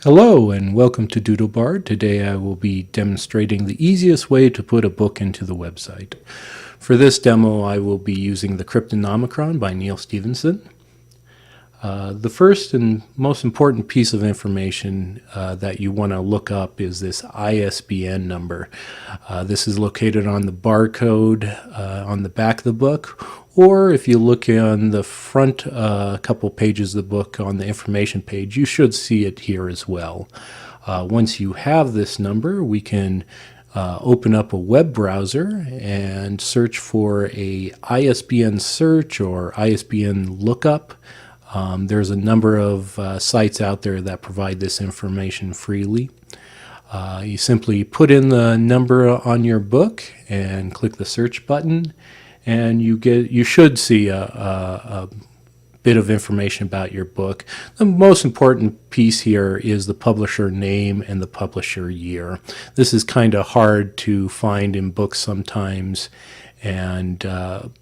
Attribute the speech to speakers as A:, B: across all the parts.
A: Hello and welcome to Doodle Bard. Today I will be demonstrating the easiest way to put a book into the website. For this demo I will be using the Cryptonomicon by Neal Stephenson. The first and most important piece of information that you want to look up is this ISBN number. This is located on the barcode on the back of the book, or if you look on the front couple pages of the book on the information page, you should see it here as well. Once you have this number, we can open up a web browser and search for a ISBN search or ISBN lookup. There's a number of sites out there that provide this information freely. You simply put in the number on your book and click the search button, and you should see a bit of information about your book. The most important piece here is the publisher name and the publisher year. This is kind of hard to find in books sometimes, and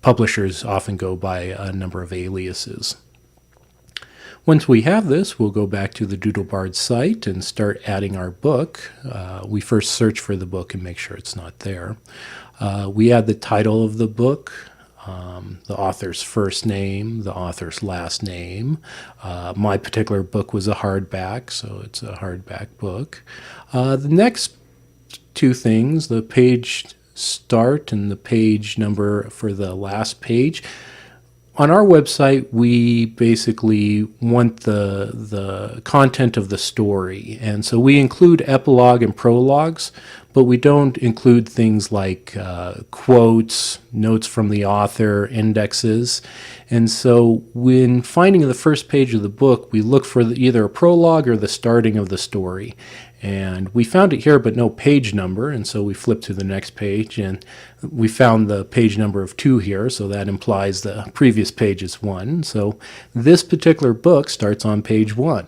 A: publishers often go by a number of aliases. Once we have this, we'll go back to the Doodle Bard site and start adding our book. We first search for the book and make sure it's not there. We add the title of the book, the author's first name, the author's last name. My particular book was a hardback, so it's a hardback book. The next two things, the page start and the page number for the last page. On our website, we basically want the content of the story, and so we include epilogue and prologues, but we don't include things like quotes, notes from the author, indexes. And so when finding the first page of the book, we look for either a prologue or the starting of the story. And we found it here, but no page number, and so we flipped to the next page, and we found the page number of 2 here, so that implies the previous page is 1. So this particular book starts on page 1.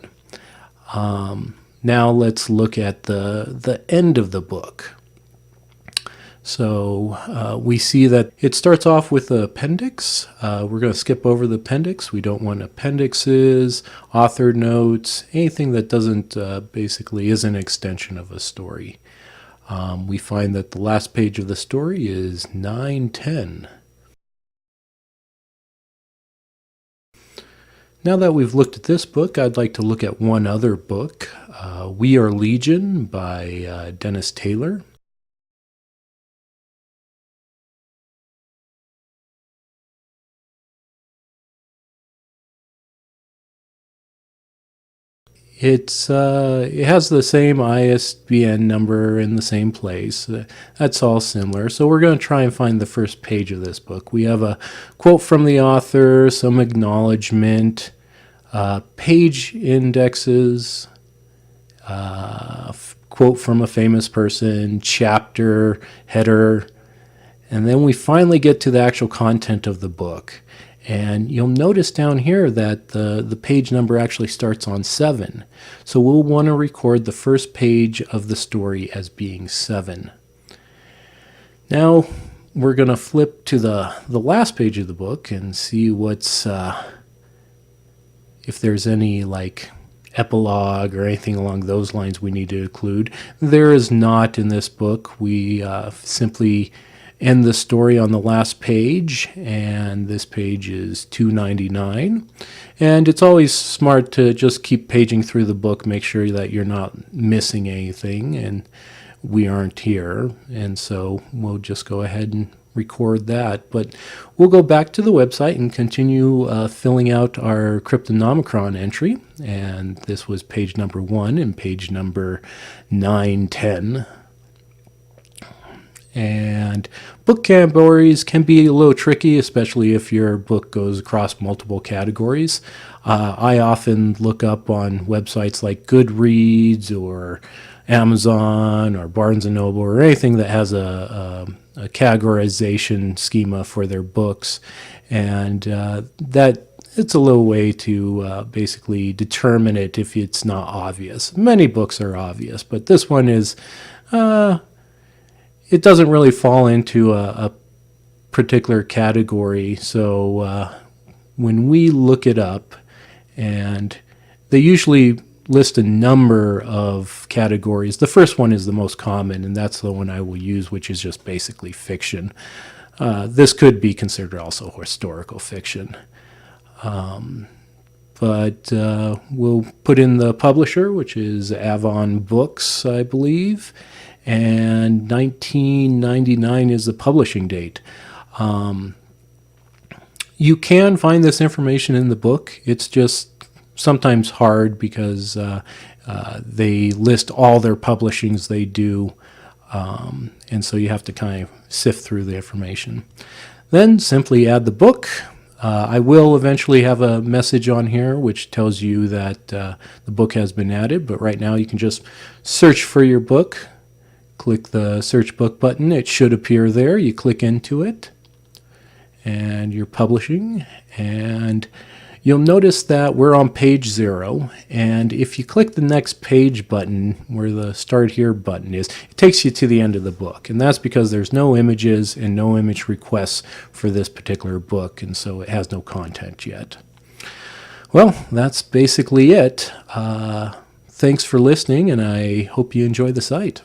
A: Now let's look at the end of the book. So we see that it starts off with the appendix. We're going to skip over the appendix. We don't want appendixes, author notes, anything that doesn't basically is an extension of a story. We find that the last page of the story is 9:10. Now that we've looked at this book, I'd like to look at one other book, We Are Legion by Dennis Taylor. It has the same ISBN number in the same place. That's all similar. So we're going to try and find the first page of this book. We have a quote from the author, some acknowledgement, page indexes, quote from a famous person, chapter, header, and then we finally get to the actual content of the book. And you'll notice down here that the page number actually starts on 7. So we'll want to record the first page of the story as being 7. Now we're going to flip to the last page of the book and see what's if there's any like epilogue or anything along those lines we need to include. There is not in this book. We simply end the story on the last page, and this page is 299. And it's always smart to just keep paging through the book, make sure that you're not missing anything, and we aren't here, and so we'll just go ahead and record that. But we'll go back to the website and continue filling out our Cryptonomicon entry, and this was page number 1 and page number 910. And book categories can be a little tricky, especially if your book goes across multiple categories. I often look up on websites like Goodreads or Amazon or Barnes & Noble or anything that has a categorization schema for their books, and that it's a little way to basically determine it if it's not obvious. Many books are obvious, but this one is it doesn't really fall into a particular category. So when we look it up, and they usually list a number of categories. The first one is the most common, and that's the one I will use, which is just basically fiction. This could be considered also historical fiction. But we'll put in the publisher, which is Avon Books, I believe, and 1999 is the publishing date. You can find this information in the book. It's just sometimes hard because they list all their publishings they do, and so you have to kind of sift through the information. Then simply add the book. I will eventually have a message on here which tells you that the book has been added, but right now you can just search for your book. Click the search book button. It should appear there. You click into it, and you're publishing, and you'll notice that we're on page 0, and if you click the next page button where the start here button is, it takes you to the end of the book, and that's because there's no images and no image requests for this particular book, and so it has no content yet. Well, that's basically it. Thanks for listening, and I hope you enjoy the site.